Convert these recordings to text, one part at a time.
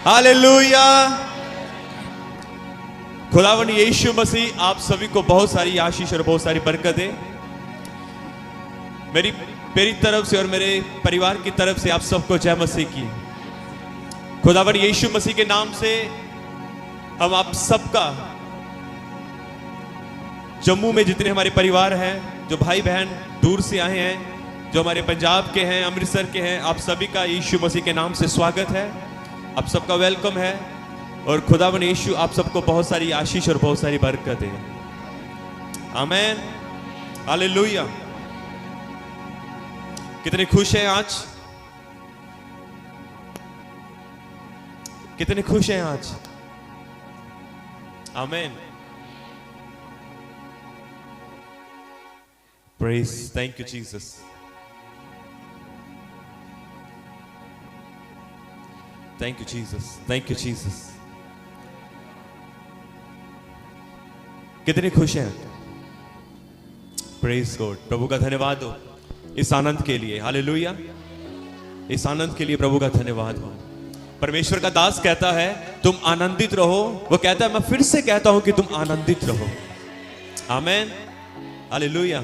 Hallelujah. खुदावंद यीशु मसीह आप सभी को बहुत सारी आशीष और बहुत सारी बरकत दे। मेरी तरफ से और मेरे परिवार की तरफ से आप सबको जय मसीह की। खुदावंद यीशु मसीह के नाम से हम आप सबका, जम्मू में जितने हमारे परिवार हैं, जो भाई बहन दूर से आए हैं, जो हमारे पंजाब के हैं, अमृतसर के हैं, आप सभी का यीशु मसीह के नाम से स्वागत है। आप सबका वेलकम है और खुदावंद यीशु आप सबको बहुत सारी आशीष और बहुत सारी बरकत दे। आमीन, हालेलुया। कितने खुश हैं आज? कितने खुश हैं आज? आमीन। Praise, thank you Jesus. Thank you Jesus. Thank you Jesus. कितने खुश हैं? Praise God. प्रभु का धन्यवाद हो इस आनंद के लिए। हालेलुया। इस आनंद के लिए प्रभु का धन्यवाद हो। परमेश्वर का दास कहता है तुम आनंदित रहो। वो कहता है मैं फिर से कहता हूं कि तुम आनंदित रहो। आमीन, हालेलुया।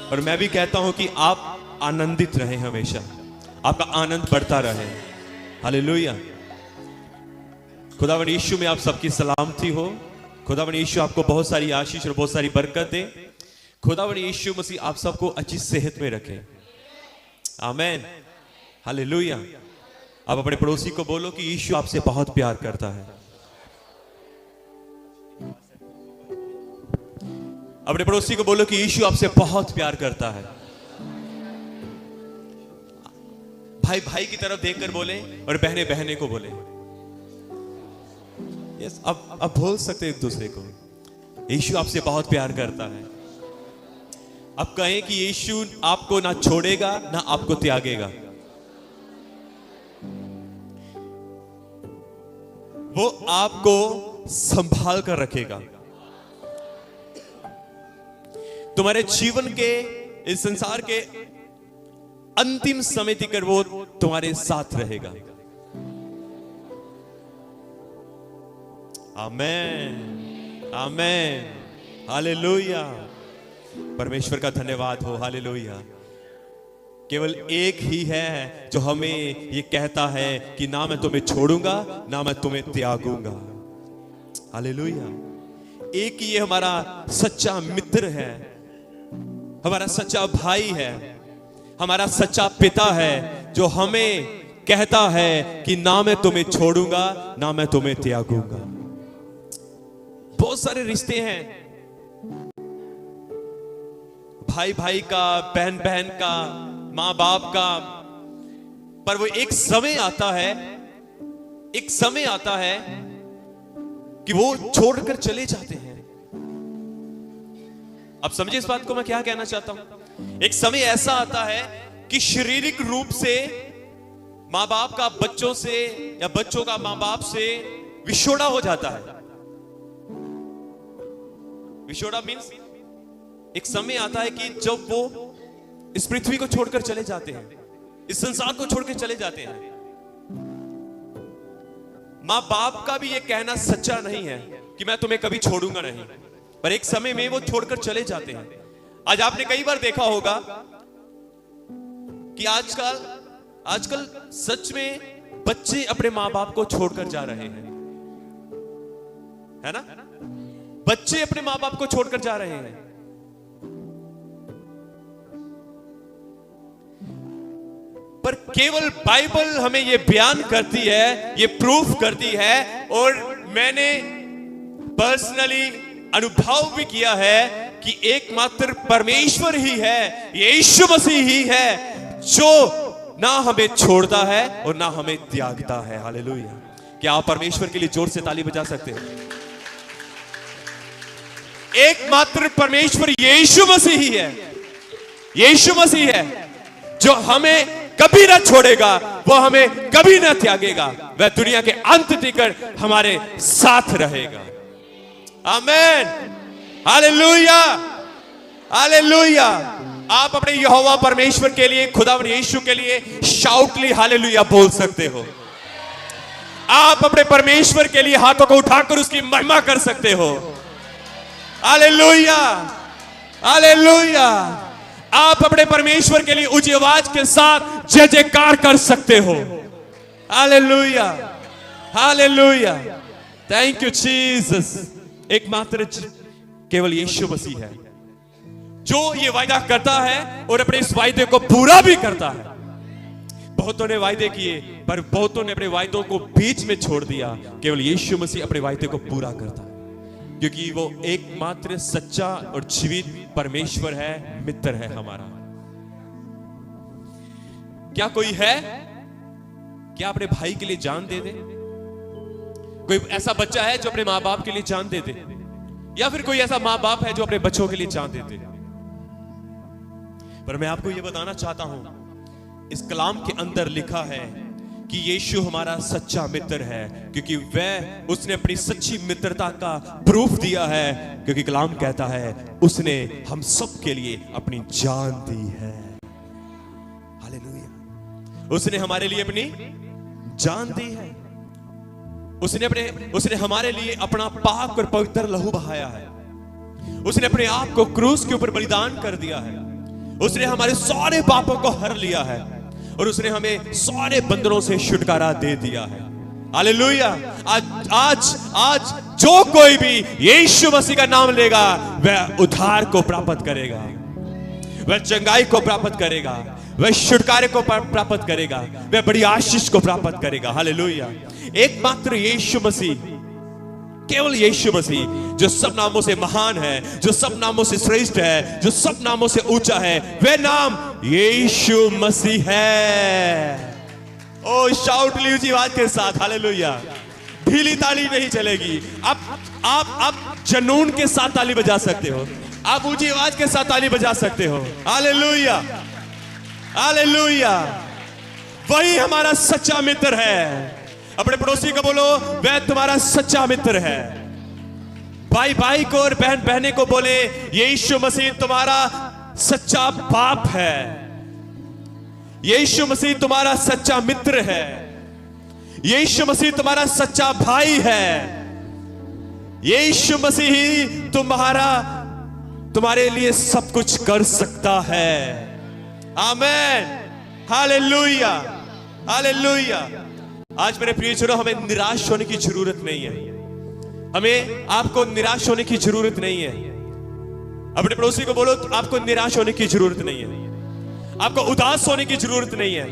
और मैं भी कहता हूं कि आप आनंदित रहें, हमेशा आपका आनंद बढ़ता रहे। हालेलुया। खुदावंद यीशु में आप सबकी सलामती हो। खुदावंद यीशु आपको बहुत सारी आशीष और बहुत सारी बरकत दे। खुदावंद यीशु मसीह आप सबको अच्छी सेहत में रखे। आमीन, हालेलुया। आप अपने पड़ोसी को बोलो कि यीशु आपसे बहुत प्यार करता है। अपने पड़ोसी को बोलो कि यीशु आपसे बहुत प्यार करता है। भाई भाई की तरफ देखकर बोले और बहने बहने को बोले। यस, अब बोल सकते हैं एक दूसरे को, यीशु आपसे बहुत प्यार करता है। अब कहें कि यीशु आपको ना छोड़ेगा ना आपको त्यागेगा। वो आपको संभाल कर रखेगा। तुम्हारे जीवन के, इस संसार के अंतिम समय तक वो तुम्हारे साथ रहेगा। आमीन, आमीन, हालेलुया। परमेश्वर का धन्यवाद हो। हालेलुया। केवल एक ही है जो हमें ये कहता है कि ना मैं तुम्हें छोड़ूंगा ना मैं तुम्हें त्यागूंगा। हालेलुया। एक ही ये हमारा सच्चा मित्र है, हमारा सच्चा भाई है, हमारा सच्चा पिता है, जो हमें कहता है कि ना मैं तुम्हें छोड़ूंगा ना मैं तुम्हें त्यागूंगा। बहुत सारे रिश्ते हैं, भाई भाई का, बहन बहन का, मां बाप का, पर वो एक समय आता है, एक समय आता है कि वो छोड़कर चले जाते हैं। अब समझे इस बात को मैं क्या कहना चाहता हूं। एक समय ऐसा आता है कि शारीरिक रूप से मां बाप का बच्चों से या बच्चों का मां बाप से विछोड़ा हो जाता है। विछोड़ा मीन्स एक समय आता है कि जब वो इस पृथ्वी को छोड़कर चले जाते हैं, इस संसार को छोड़कर चले जाते हैं। मां बाप का भी ये कहना सच्चा नहीं है कि मैं तुम्हें कभी छोड़ूंगा नहीं, पर एक समय में वो छोड़कर चले जाते हैं। आज आपने कई बार देखा होगा कि आजकल सच में बच्चे अपने मां बाप को छोड़कर जा रहे हैं, है ना? बच्चे अपने मां बाप को छोड़कर जा रहे हैं। पर केवल बाइबल हमें यह बयान करती है, ये प्रूफ करती है, और मैंने पर्सनली अनुभव भी किया है कि एकमात्र परमेश्वर ही है, यीशु मसीह ही है, जो ना हमें छोड़ता है और ना हमें त्यागता है। हालेलुया। क्या आप परमेश्वर के लिए जोर से ताली बजा सकते हैं? एकमात्र परमेश्वर यीशु मसीह ही है, यीशु मसीह है, जो हमें कभी ना छोड़ेगा, वो हमें कभी ना त्यागेगा, वह दुनिया के अंत तक हमारे साथ रहेगा। आमीन, हालेलुया, हालेलुया। आप अपने यहोवा परमेश्वर के लिए, खुदावंद यीशु के लिए शाउटली हालेलुया बोल सकते हो। आप अपने परमेश्वर के लिए हाथों को उठाकर उसकी महिमा कर सकते हो। Hallelujah, hallelujah. आप अपने परमेश्वर के लिए ऊंची आवाज के साथ जय जयकार कर सकते हो। Hallelujah, hallelujah. Thank you Jesus. एकमात्र केवल यीशु मसीह है जो ये वायदा करता है और अपने इस वायदे को पूरा भी करता है। बहुतों ने वायदे किए पर बहुतों ने अपने वायदों को बीच में छोड़ दिया। केवल यीशु मसीह अपने वायदे को पूरा करता है, क्योंकि वो एकमात्र सच्चा और जीवित परमेश्वर है, मित्र है हमारा। क्या कोई है क्या अपने भाई के लिए जान दे दे? कोई ऐसा बच्चा है जो अपने माँ बाप के लिए जान दे दे? या फिर कोई ऐसा माँ बाप है जो अपने बच्चों के लिए जान देते? पर मैं आपको यह बताना चाहता हूं, इस कलाम के अंदर लिखा है कि यीशु हमारा सच्चा मित्र है, क्योंकि वह उसने अपनी सच्ची मित्रता का प्रूफ दिया है। क्योंकि कलाम कहता है उसने हम सब के लिए अपनी जान दी है। हालेलुया। उसने हमारे लिए अपनी जान दी है। उसने हमारे लिए अपना पाक और पवित्र लहू बहाया है। उसने अपने आप को क्रूस के ऊपर बलिदान कर दिया है। उसने हमारे सारे पापों को हर लिया है और उसने हमें सारे बंधनों से छुटकारा दे दिया है। हालेलुया। आज जो कोई भी यीशु मसीह का नाम लेगा वह उद्धार को प्राप्त करेगा, वह चंगाई को प्राप्त करेगा, वह छुटकारे को प्राप्त करेगा, वह बड़ी आशीष को प्राप्त करेगा। हालेलुया। एकमात्र यीशु मसीह, केवल यीशु मसीह जो सब नामों से महान है, जो सब नामों से श्रेष्ठ है, जो सब नामों से ऊंचा है, वह नाम यीशु मसीह है। ओ शाउट लीजिए आवाज के साथ। हालेलुया। ढीली ताली नहीं चलेगी। आप जुनून के साथ ताली बजा सकते हो, आप ऊंची आवाज के साथ ताली बजा सकते हो। Hallelujah, hallelujah. वही हमारा सच्चा मित्र है। अपने पड़ोसी को बोलो वह तुम्हारा सच्चा मित्र है। भाई भाई को और बहन बहने को बोले यीशु मसीह तुम्हारा सच्चा बाप है, यीशु मसीह तुम्हारा सच्चा मित्र है, यीशु मसीह तुम्हारा सच्चा भाई है, यीशु मसीह तुम्हारे लिए सब कुछ कर सकता है। आमीन। Hallelujah, hallelujah. आज मेरे प्रियजनों, हमें निराश होने की जरूरत नहीं है। हमें आपको निराश होने की जरूरत नहीं है। अपने पड़ोसी को बोलो आपको निराश होने की जरूरत नहीं है, आपको उदास होने की जरूरत नहीं है।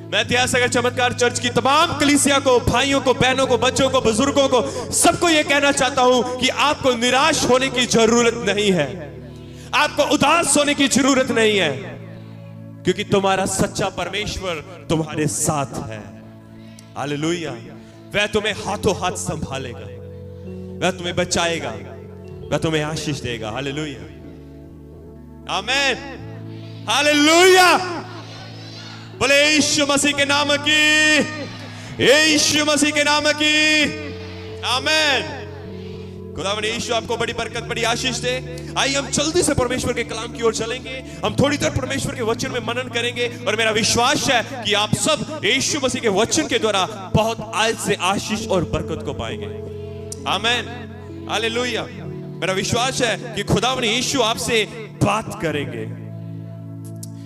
मैं इतिहास चमत्कार चर्च की तमाम कलीसिया को, भाइयों को, बहनों को, बच्चों को, बुजुर्गों को, सबको यह कहना चाहता हूं कि आपको निराश होने की जरूरत नहीं है, आपको उदास होने की जरूरत नहीं है, क्योंकि तुम्हारा सच्चा परमेश्वर तुम्हारे साथ है। हालेलुया। वह तुम्हें हाथों हाथ संभालेगा, वह तुम्हें बचाएगा, वह तुम्हें आशीष देगा। हालेलुया, आमीन, हालेलुया। बोले यीशु मसीह के नाम की, यीशु मसीह के नाम की। आमीन। खुदावंद यीशु आपको बड़ी बरकत, बड़ी आशीष दे। आइए हम जल्दी से परमेश्वर के कलाम की ओर चलेंगे। हम थोड़ी देर परमेश्वर के वचन में मनन करेंगे और मेरा विश्वास है कि आप सब यीशु मसीह के वचन के द्वारा बहुत आज से आशीष और बरकत को पाएंगे। आमीन, हालेलुया। मेरा विश्वास है कि खुदावंद यीशु आपसे बात करेंगे।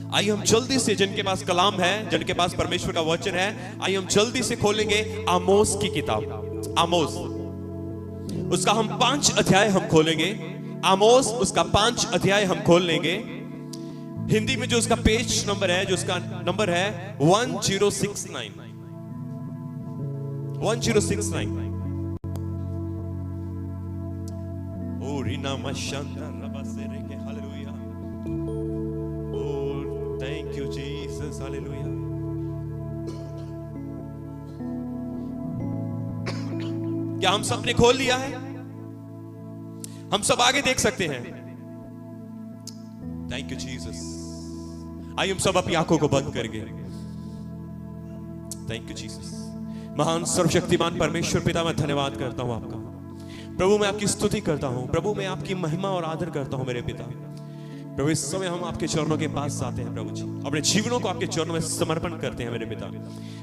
आइए हम जल्दी से, जिनके पास कलाम है, जिनके पास परमेश्वर का वचन है, आइए हम जल्दी से खोलेंगे आमोस की किताब। आमोस उसका हम 5 अध्याय हम खोलेंगे। आमोस उसका 5 अध्याय हम खोल लेंगे। हिंदी में जो उसका पेज नंबर है, जो उसका नंबर है 1069। 1069। ओ रीना मशांता रबा से रे के। Hallelujah. Oh thank you Jesus. Hallelujah. क्या हम सब ने खोल लिया है? हम सब आगे देख सकते हैं। Thank you Jesus. आइए हम सब अपनी आंखों को बंद करेंगे। Thank you Jesus. महान सर्वशक्तिमान परमेश्वर पिता, मैं धन्यवाद करता हूं आपका। प्रभु मैं आपकी स्तुति करता हूं। प्रभु मैं आपकी महिमा और आदर करता हूं मेरे पिता। प्रभु इस समय हम आपके चरणों के पास आते हैं प्रभु जी, अपने जीवनों को आपके चरणों में समर्पण करते हैं मेरे पिता।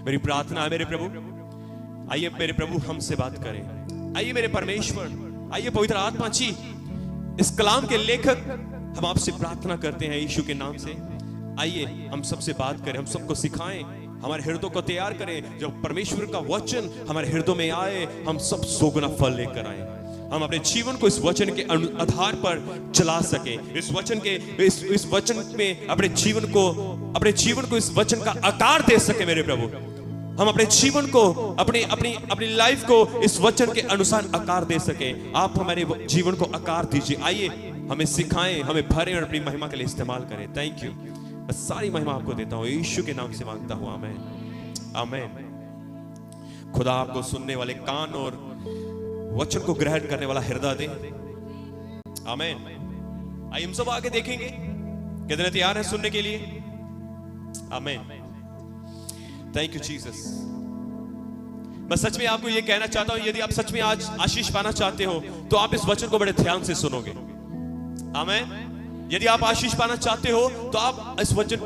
मेरी प्रार्थना है मेरे प्रभु, आइए मेरे प्रभु हमसे बात करें। आइए मेरे परमेश्वर, आइए पवित्र आत्मा जी, इस कलाम के लेखक, हम आपसे प्रार्थना करते हैं यीशु के नाम से। आइए हम सबसे बात करें, हम सबको सिखाएं, हमारे हृदय को तैयार करें। जब परमेश्वर का वचन हमारे हृदय में आए, हम सब सोगुना फल लेकर आए। हम अपने जीवन को इस वचन के आधार पर चला सके, इस वचन के इस वचन में अपने जीवन को इस वचन का आकार दे सके। मेरे प्रभु, हम अपने जीवन को, अपनी लाइफ को इस वचन के अनुसार आकार दे सके। आप हमारे जीवन को आकार दीजिए। आइए हमें सिखाएं, हमें भरें और अपनी महिमा के लिए इस्तेमाल करें। Thank you. मैं सारी महिमा आपको देता हूं, यीशु के नाम से मांगता हूं। आमीन, आमीन। खुदा आपको सुनने वाले कान और वचन को ग्रहण करने वाला हृदय दे। आमीन। आइए हम सब आगे देखेंगे, कितने तैयार हैं सुनने के लिए? आमीन। Thank you Jesus. मैं सच में आपको यह कहना चाहता हूं, यदि आप सच में आज आशीष पाना चाहते हो तो आप इस वचन को बड़े ध्यान से सुनोगे। आमीन। यदि आप आशीष पाना चाहते हो तो आप इस वचन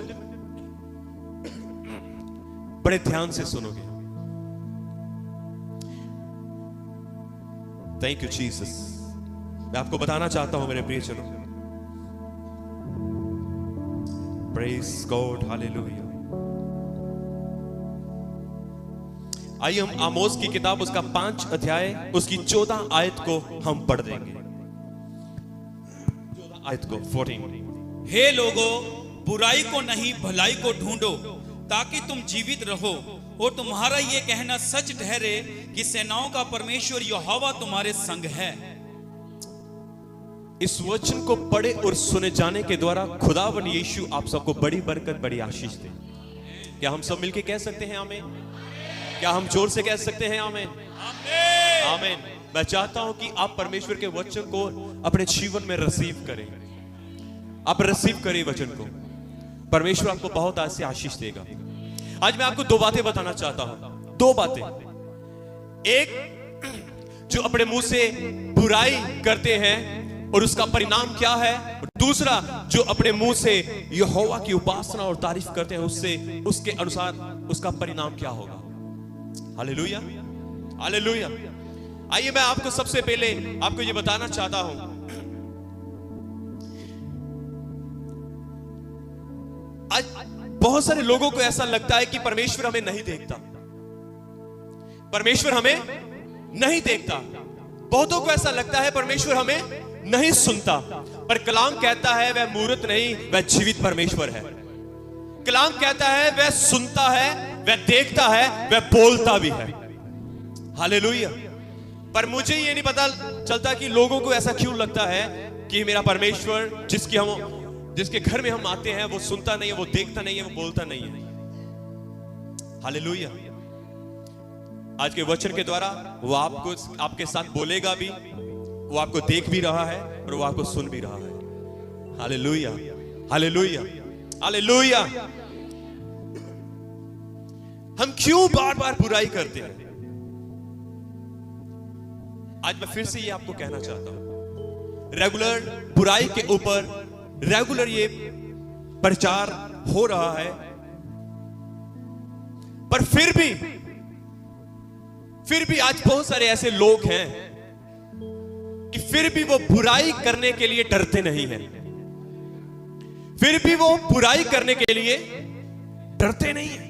बड़े ध्यान से सुनोगे। Thank you Jesus. मैं आपको बताना चाहता हूं मेरे प्रियजनों, प्रेज गॉड, हालेलुया। आइए हम आमोस की किताब, उसका 5 अध्याय, उसकी 14 आयत को हम पढ़ देंगे। 14 आयत को 14। हे लोगों, बुराई को नहीं भलाई को ढूंढो ताकि तुम जीवित रहो, और तुम्हारा ये कहना सच ठहरे कि सेनाओं का परमेश्वर यहोवा तुम्हारे संग है। इस वचन को पढ़े और सुने जाने के द्वारा खुदावन यीशु आप सबको बड़ी बरकत, बड़ी आशीष दे। क्या हम सब मिलके कह सकते हैं आमीन? क्या हम जोर से कह सकते हैं आमीन? आमीन। मैं चाहता हूं कि आप परमेश्वर के वचन को अपने जीवन में रिसीव करें। आप रिसीव करें वचन को, परमेश्वर आपको बहुत ऐसे आशीष देगा। आज मैं आपको 2 बातें बताना चाहता हूं, 2 बातें। एक, जो अपने मुंह से बुराई करते हैं और उसका परिणाम क्या है। दूसरा, जो अपने मुंह से यहोवा की उपासना और तारीफ करते हैं, उसके अनुसार उसका परिणाम क्या होगा। Hallelujah, hallelujah. आइए मैं आपको सबसे पहले आपको यह बताना चाहता हूं, आज बहुत सारे लोगों को ऐसा लगता है कि परमेश्वर हमें नहीं देखता, परमेश्वर हमें नहीं देखता। बहुतों को ऐसा लगता है परमेश्वर हमें नहीं सुनता, पर कलाम कहता है वह मूर्त नहीं, वह जीवित परमेश्वर है। कलाम कहता है वह सुनता है, वह देखता है, वह बोलता भी है। हालेलुया। पर मुझे ये नहीं पता चलता कि लोगों को ऐसा क्यों लगता है कि मेरा परमेश्वर जिसके घर में हम आते हैं वो सुनता नहीं है, वो देखता नहीं है, वो बोलता नहीं है। हालेलुया। आज के वचन के द्वारा वो आपके साथ बोलेगा भी, वो आपको देख भी रहा है और वो आपको सुन भी रहा है। Hallelujah, hallelujah, hallelujah. हम क्यों बार बार बुराई करते हैं? आज मैं फिर से ये आपको कहना चाहता हूं, रेगुलर बुराई के ऊपर रेगुलर ये प्रचार हो रहा है, पर फिर भी आज बहुत सारे ऐसे लोग हैं कि फिर भी वो बुराई करने के लिए डरते नहीं हैं। फिर भी वो बुराई करने के लिए डरते नहीं हैं।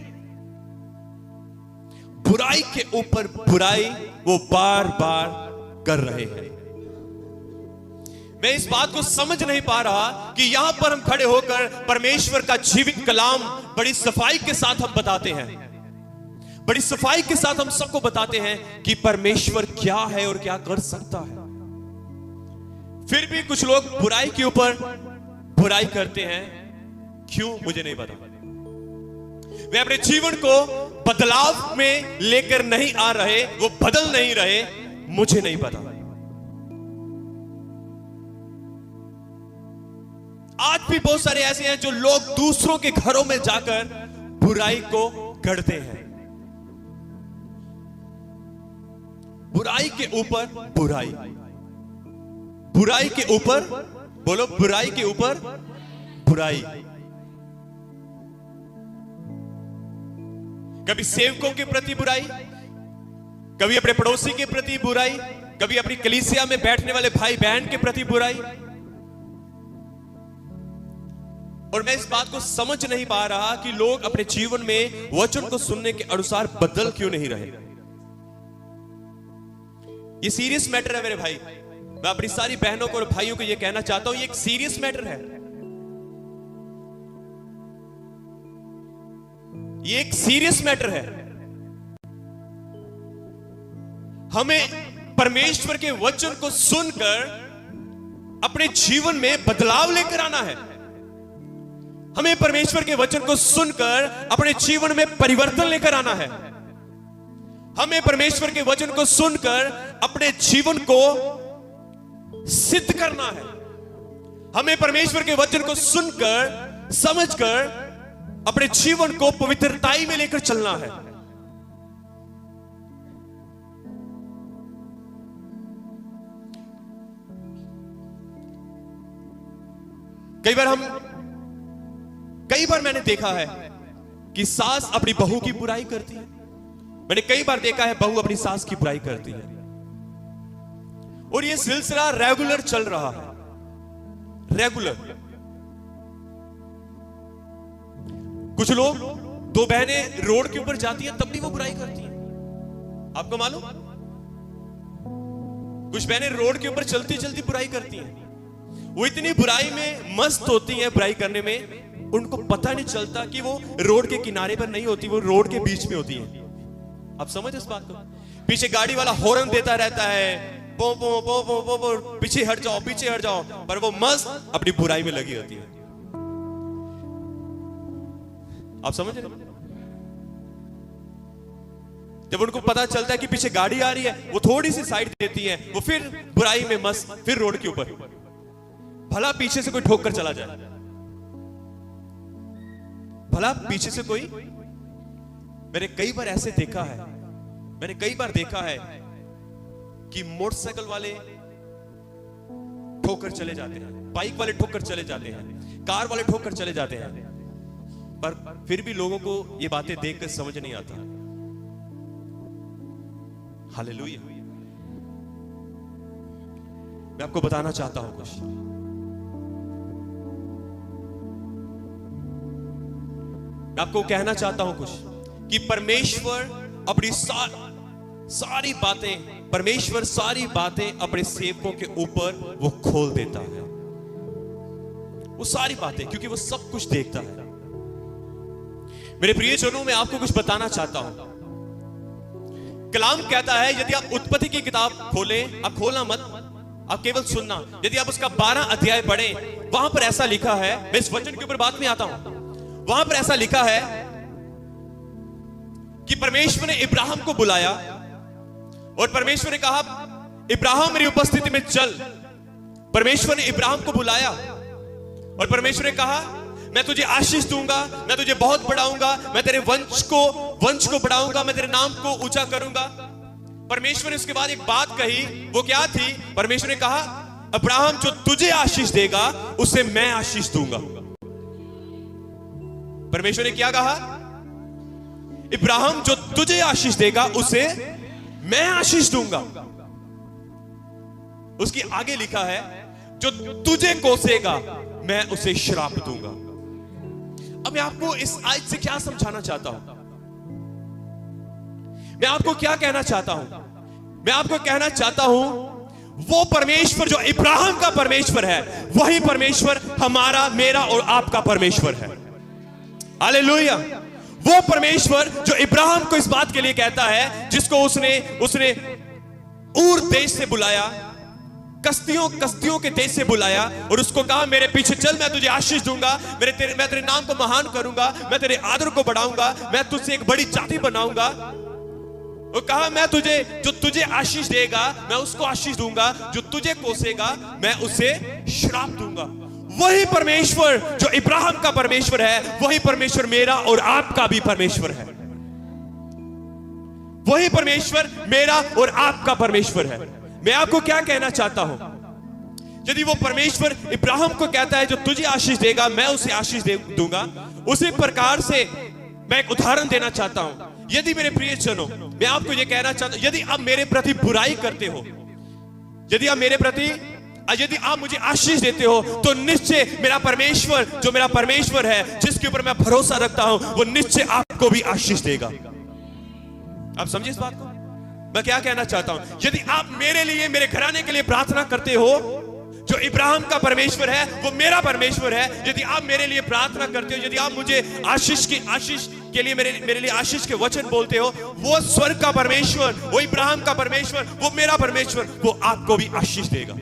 बुराई के ऊपर बुराई वो बार बार कर रहे हैं। मैं इस बात को समझ नहीं पा रहा कि यहां पर हम खड़े होकर परमेश्वर का जीवित कलाम बड़ी सफाई के साथ हम बताते हैं, बड़ी सफाई के साथ हम सबको बताते हैं कि परमेश्वर क्या है और क्या कर सकता है। फिर भी कुछ लोग बुराई के ऊपर बुराई करते हैं। क्यों? मुझे नहीं पता। वे अपने जीवन को बदलाव में लेकर नहीं आ रहे, वो बदल नहीं रहे, मुझे नहीं पता। आज भी बहुत सारे ऐसे हैं जो लोग दूसरों के घरों में जाकर बुराई को गढ़ते हैं। बुराई के ऊपर बुराई, बुराई के ऊपर, बोलो बुराई के ऊपर बुराई। कभी सेवकों के प्रति बुराई, कभी अपने पड़ोसी के प्रति बुराई, कभी अपनी कलीसिया में बैठने वाले भाई बहन के प्रति बुराई। और मैं इस बात को समझ नहीं पा रहा कि लोग अपने जीवन में वचन को सुनने के अनुसार बदल क्यों नहीं रहे। ये सीरियस मैटर है मेरे भाई। मैं अपनी सारी बहनों को और भाइयों को ये कहना चाहता हूं, ये एक सीरियस मैटर है। ये एक सीरियस मैटर है। हमें परमेश्वर के वचन को सुनकर अपने जीवन में बदलाव लेकर आना है। हमें परमेश्वर के वचन को सुनकर अपने जीवन में परिवर्तन लेकर आना है। हमें परमेश्वर के वचन को सुनकर अपने जीवन को सिद्ध करना है। हमें परमेश्वर के वचन को सुनकर, समझकर अपने जीवन को पवित्रताई में लेकर चलना है। कई बार मैंने देखा है कि सास अपनी बहू की बुराई करती है। मैंने कई बार देखा है बहू अपनी सास की बुराई करती है, और यह सिलसिला रेगुलर चल रहा है। रेगुलर। कुछ लोग, दो बहनें रोड के ऊपर जाती हैं तब भी वो बुराई करती हैं। आपको मालूम? कुछ बहनें रोड के ऊपर चलती चलती बुराई करती हैं। वो इतनी बुराई में मस्त होती हैं, बुराई करने में उनको पता नहीं चलता कि वो रोड के किनारे पर नहीं होती, वो रोड के बीच में होती है। आप समझ इस बात को? पीछे गाड़ी वाला हॉर्न देता रहता है, पो पो पो पो पो पो, पीछे हट जाओ, पीछे हट जाओ, पर वो मस्त अपनी बुराई में लगी होती है। आप समझ रहे? जब उनको पता चलता है कि पीछे गाड़ी आ रही है, वो थोड़ी सी साइड देती है, वो फिर बुराई में मस्त, फिर रोड के ऊपर, भला पीछे से कोई ठोक कर चला जाए, भला पीछे से कोई। मैंने कई बार ऐसे देखा है, मैंने कई बार देखा है कि मोटरसाइकिल वाले ठोकर चले जाते हैं, बाइक वाले ठोकर चले जाते हैं, कार वाले ठोकर चले जाते हैं, पर फिर भी लोगों को ये बातें देखकर समझ नहीं आता। हालेलुया। मैं आपको बताना चाहता हूं कुछ। मैं आपको कहना चाहता हूं कुछ कि परमेश्वर अपनी सारी बातें, परमेश्वर सारी बातें अपने सेवकों के ऊपर वो खोल देता है। वो सारी बातें, क्योंकि वो सब कुछ देखता है। मेरे प्रियजनों, मैं आपको कुछ बताना चाहता हूं। कलाम कहता है, यदि आप उत्पत्ति की किताब खोलें, आप खोलना मत, आप केवल सुनना। यदि आप उसका 12 अध्याय पढ़ें, वहां पर ऐसा लिखा है, मैं इस वचन के ऊपर बाद में आता हूं, वहां पर ऐसा लिखा है कि परमेश्वर ने इब्राहिम को बुलाया और परमेश्वर ने कहा, इब्राहिम मेरी उपस्थिति में चल। परमेश्वर ने इब्राहिम को बुलाया और परमेश्वर ने कहा, मैं तुझे आशीष दूंगा, मैं तुझे बहुत बढ़ाऊंगा, मैं तेरे वंश को बढ़ाऊंगा, मैं तेरे नाम को ऊंचा करूंगा। परमेश्वर ने उसके बाद एक बात कही, वो क्या थी? परमेश्वर ने कहा, अब्राहम जो तुझे आशीष देगा उसे मैं आशीष दूंगा। परमेश्वर ने क्या कहा? इब्राहिम जो तुझे आशीष देगा उसे मैं आशीष दूंगा। उसकी आगे लिखा है, जो तुझे कोसेगा मैं उसे श्राप दूंगा। अब मैं आपको इस आयत से क्या समझाना चाहता हूं? मैं आपको क्या कहना चाहता हूं? मैं आपको कहना चाहता हूं, वो परमेश्वर जो इब्राहिम का परमेश्वर है, वही परमेश्वर हमारा, मेरा और आपका परमेश्वर है। हालेलुया। वो परमेश्वर जो इब्राहिम को इस बात के लिए कहता है, जिसको उसने ऊर देश से बुलाया, कस्तियों के देश से बुलाया और उसको कहा, मेरे पीछे चल, मैं तुझे आशीष दूंगा, मैं तेरे नाम को महान करूंगा, मैं तेरे आदर को बढ़ाऊंगा, मैं तुझसे एक बड़ी जाति बनाऊंगा। वो कहा, मैं जो तुझे आशीष देगा मैं उसको आशीष दूंगा, जो तुझे कोसेगा मैं उसे श्राप दूंगा। वही परमेश्वर जो इब्राहिम का परमेश्वर है, वही परमेश्वर मेरा और आपका भी परमेश्वर है। वही परमेश्वर मेरा और आपका परमेश्वर है। मैं आपको क्या कहना चाहता हूं, यदि वो परमेश्वर इब्राहिम को कहता है, जो तुझे आशीष देगा मैं उसे आशीष दूंगा, उसी प्रकार से मैं एक उदाहरण देना चाहता हूं। यदि मेरे प्रियजनों, मैं आपको यह कहना चाहता हूं, यदि आप मेरे प्रति बुराई करते हो, यदि आप मेरे प्रति, यदि आप मुझे आशीष देते हो, तो निश्चय मेरा परमेश्वर, जो मेरा परमेश्वर है, जिसके ऊपर मैं भरोसा रखता हूं, वो निश्चय आपको भी आशीष देगा। आप समझिए इस बात को? मैं क्या कहना चाहता हूं? यदि आप मेरे लिए, मेरे घराने के लिए प्रार्थना करते हो, जो इब्राहिम का परमेश्वर है वो मेरा परमेश्वर है, यदि आप मेरे लिए प्रार्थना करते हो, यदि आप मुझे आशीष के लिए मेरे लिए आशीष के वचन बोलते हो, वो स्वर्ग का परमेश्वर, वो इब्राहिम का परमेश्वर, वो मेरा परमेश्वर, वो आपको भी आशीष देगा।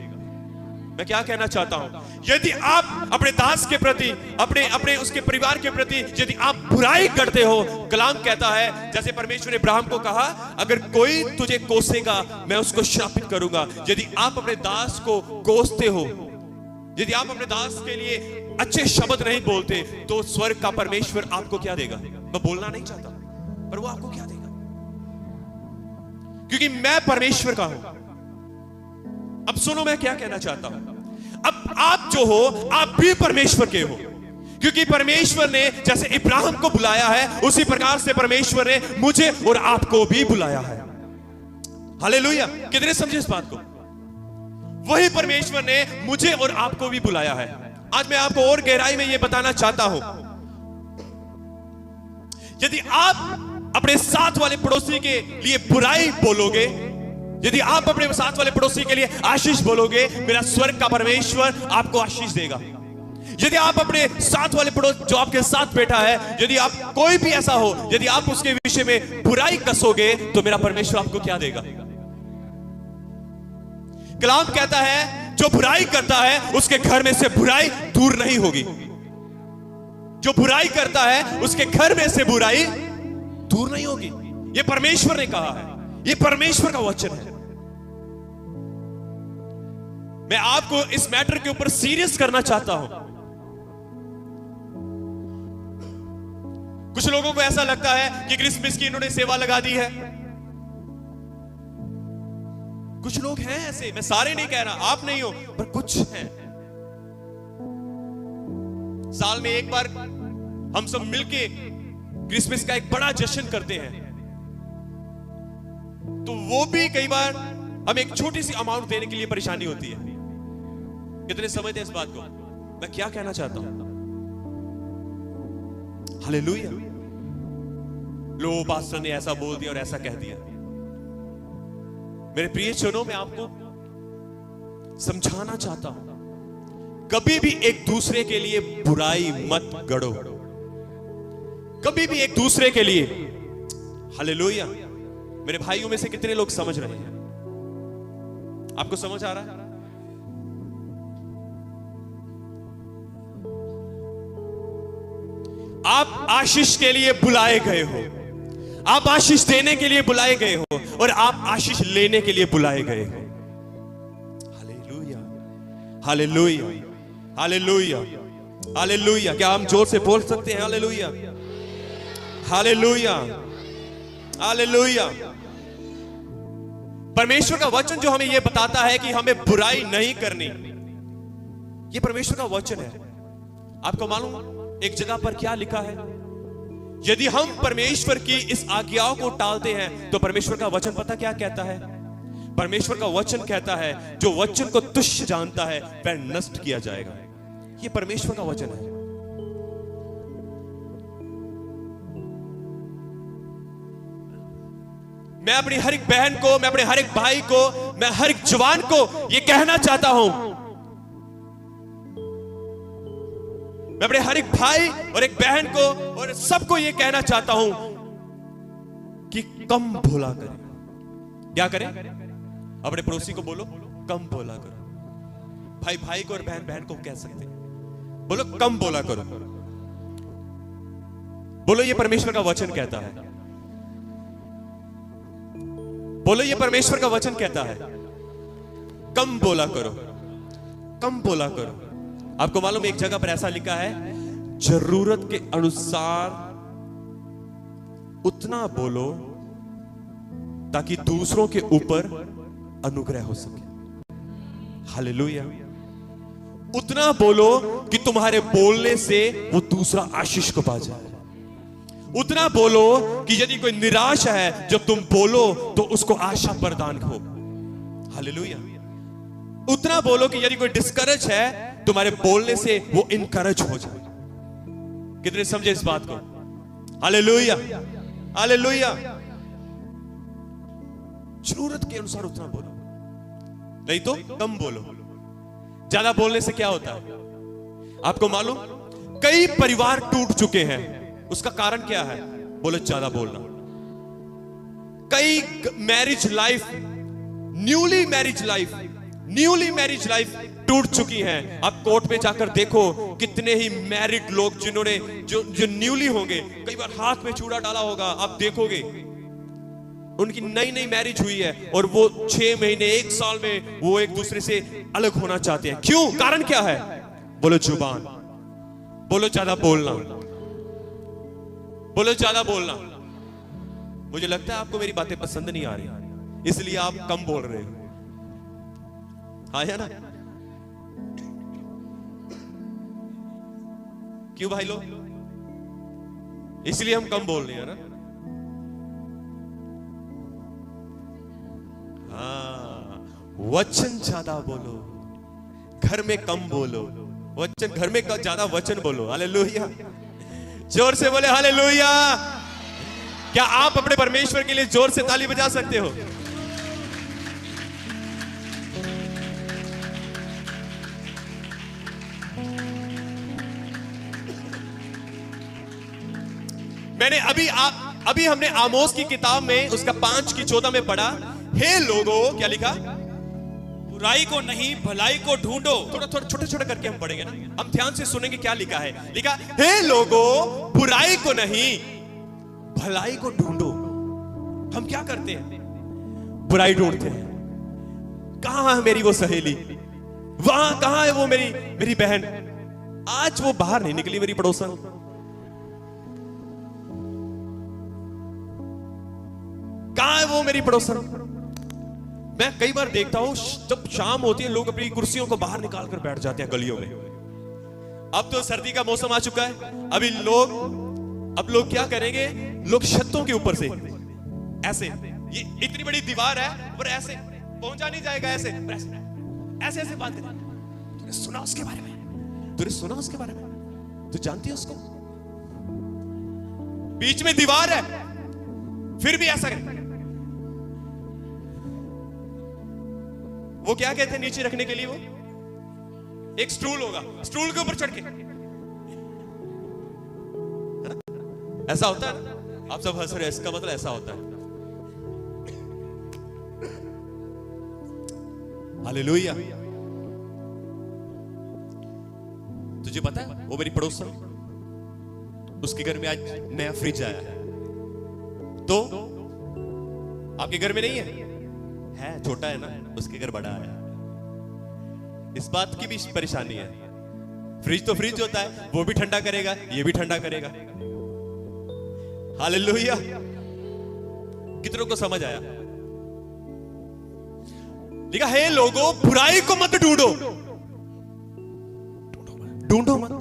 मैं क्या कहना चाहता हूं? यदि आप अपने दास के प्रति, अपने उसके परिवार के प्रति यदि आप बुराई करते हो, कलाम कहता है, जैसे परमेश्वर ने इब्राहिम को कहा, अगर कोई तुझे कोसेगा मैं उसको श्रापित करूंगा। यदि आप अपने दास को कोसते हो, यदि आप अपने दास के लिए अच्छे शब्द नहीं बोलते, तो स्वर्ग का परमेश्वर आपको क्या देगा? मैं बोलना नहीं चाहता, पर वो आपको क्या देगा? क्योंकि मैं परमेश्वर का हूं। अब सुनो मैं क्या कहना चाहता हूं। अब आप जो हो, आप भी परमेश्वर के हो, क्योंकि परमेश्वर ने जैसे इब्राहिम को बुलाया है, उसी प्रकार से परमेश्वर ने मुझे और आपको भी बुलाया है। हालेलुया! कितने समझे इस बात को? वही परमेश्वर ने मुझे और आपको भी बुलाया है। आज मैं आपको और गहराई में यह बताना चाहता हूं, यदि आप अपने साथ वाले पड़ोसी के लिए बुराई बोलोगे, यदि आप अपने साथ वाले पड़ोसी के लिए आशीष बोलोगे, मेरा स्वर्ग का परमेश्वर आपको आशीष देगा। यदि आप अपने साथ वाले पड़ोस, जो आपके साथ बैठा है, यदि आप कोई भी ऐसा हो, यदि आप उसके विषय में बुराई कसोगे, तो मेरा परमेश्वर आपको क्या देगा? कलाम कहता है, जो बुराई करता है उसके घर में से बुराई दूर नहीं होगी। जो बुराई करता है उसके घर में से बुराई दूर नहीं होगी। यह परमेश्वर ने कहा है, यह परमेश्वर का वचन है। मैं आपको इस मैटर के ऊपर सीरियस करना चाहता हूं। कुछ लोगों को ऐसा लगता है कि क्रिसमस की इन्होंने सेवा लगा दी है। कुछ लोग हैं ऐसे, मैं सारे नहीं कह रहा, आप नहीं हो, पर कुछ हैं। साल में एक बार हम सब मिलके क्रिसमस का एक बड़ा जश्न करते हैं, तो वो भी कई बार हमें एक छोटी सी अमाउंट देने के लिए परेशानी होती है। कितने समझते हैं इस बात को? मैं क्या कहना चाहता हूं? हालेलुया! लो पास्टर ने ऐसा बोल दिया और ऐसा कह दिया। मेरे प्रिय जनों, मैं आपको समझाना चाहता हूं, कभी भी एक दूसरे के लिए बुराई मत गढ़ो, कभी भी एक दूसरे के लिए। हालेलुया! मेरे भाइयों में से कितने लोग समझ रहे हैं? आपको समझ आ रहा है? आप आशीष के लिए बुलाए गए हो, आप आशीष देने के लिए बुलाए गए हो, और आप आशीष लेने के लिए बुलाए गए हो। हालेलुया! हालेलुया! हालेलुया! हालेलुया! क्या हम जोर से बोल सकते हैं हालेलुया? हालेलुया! हालेलुया! परमेश्वर का वचन जो हमें यह बताता है कि हमें बुराई नहीं करनी, यह परमेश्वर का वचन है। आपको मालूम एक जगह पर क्या लिखा है? यदि हम परमेश्वर की इस आज्ञाओं को टालते हैं, तो परमेश्वर का वचन पता क्या कहता है? परमेश्वर का वचन कहता है, जो वचन को तुच्छ जानता है वह नष्ट किया जाएगा। यह परमेश्वर का वचन है। मैं अपनी हर एक बहन को, मैं अपने हर एक भाई को, मैं हर एक जवान को यह कहना चाहता हूं, मैं अपने हर एक भाई और एक बहन को और सबको यह कहना चाहता हूं कि कम बोला करें। क्या करें? अपने पड़ोसी को बोलो कम बोला करो। भाई भाई को और बहन बहन को कह सकते हैं, बोलो कम बोला करो। बोलो ये परमेश्वर का वचन कहता है। बोलो ये परमेश्वर का वचन कहता है, कम बोला करो, कम बोला करो। आपको मालूम एक जगह पर ऐसा लिखा है, जरूरत के अनुसार उतना बोलो ताकि दूसरों के ऊपर अनुग्रह हो सके। हालेलुया! उतना बोलो कि तुम्हारे बोलने से वो दूसरा आशीष को पा जाए। उतना बोलो कि यदि कोई निराश है, जब तुम बोलो तो उसको आशा प्रदान हो। हालेलुया। उतना बोलो कि यदि कोई डिस्करेज है, तुम्हारे बोलने से वो इनकरेज हो जाए। कितने समझे इस बात को? Hallelujah, hallelujah. जरूरत के अनुसार उतना बोलो, नहीं तो कम बोलो। ज्यादा बोलने से क्या होता है आपको मालूम? कई परिवार टूट चुके हैं। उसका कारण क्या है? बोलो ज्यादा बोलना। कई marriage life, newly marriage life टूट चुकी है। आप कोर्ट पे जाकर देखो, कितने ही मैरिड लोग जिन्होंने जो न्यूली होंगे, कई बार हाथ में चूड़ा डाला होगा, आप देखोगे उनकी नई मैरिज हुई है और वो 6 महीने 1 साल में वो एक दूसरे से अलग होना चाहते हैं। क्यों? कारण क्या है? बोलो जुबान। बोलो ज्यादा बोलना। बोलो ज्यादा बोलना। मुझे लगता है आपको मेरी बातें पसंद नहीं आ रही, इसलिए आप कम बोल रहे हो। हाँ है ना? क्यों भाई लोग? इसलिए हम कम बोल रहे हैं ना? हाँ, वचन ज्यादा बोलो, घर में कम बोलो। वचन घर में ज्यादा वचन बोलो। हालेलुया। जोर से बोले हालेलुया। क्या आप अपने परमेश्वर के लिए जोर से ताली बजा सकते हो? मैंने अभी हमने आमोस की किताब में उसका 5:14 में पढ़ा, हे लोगों, क्या लिखा? बुराई को नहीं भलाई को ढूंढो। थोड़ा छोटे करके हम पढ़ेंगे ना, हम ध्यान से सुनेंगे क्या लिखा है। लिखा, हे लोगों, बुराई को नहीं भलाई को ढूंढो। हम क्या करते हैं? बुराई ढूंढते हैं। कहां है मेरी वो सहेली? वहां कहां है वो मेरी बहन? आज वो बाहर नहीं निकली, मेरी पड़ोसन। कहां है वो मेरी पड़ोसन? मैं कई बार देखता हूं, जब शाम होती है, लोग अपनी कुर्सियों को बाहर निकाल कर बैठ जाते हैं गलियों में। अब तो सर्दी का मौसम आ चुका है। अब लोग क्या करेंगे? लोग छतों के ऊपर से ऐसे, ये इतनी बड़ी दीवार है, पर ऐसे पहुंचा नहीं जाएगा, ऐसे बात करें। तूने सुना उसके बारे में? तू जानती है उसको? बीच में दीवार है, फिर भी ऐसा करें। वो क्या कहते हैं नीचे रखने के लिए? वो एक स्टूल होगा, स्टूल के ऊपर चढ़ के, है ना? ऐसा होता है ना? आप सब हंस रहे हैं, इसका मतलब ऐसा होता है। हालेलुया। तुझे पता है वो मेरी पड़ोसन, उसके घर में आज नया फ्रिज आया है। तो आपके घर में नहीं है? छोटा है ना, उसके घर बड़ा है। इस बात की भी परेशानी है। फ्रिज तो फ्रिज होता है, वो भी ठंडा करेगा, ये भी ठंडा करेगा। हालेलुया। कितनों को समझ आया? लिखा, हे लोगों, बुराई को मत ढूंढो मत।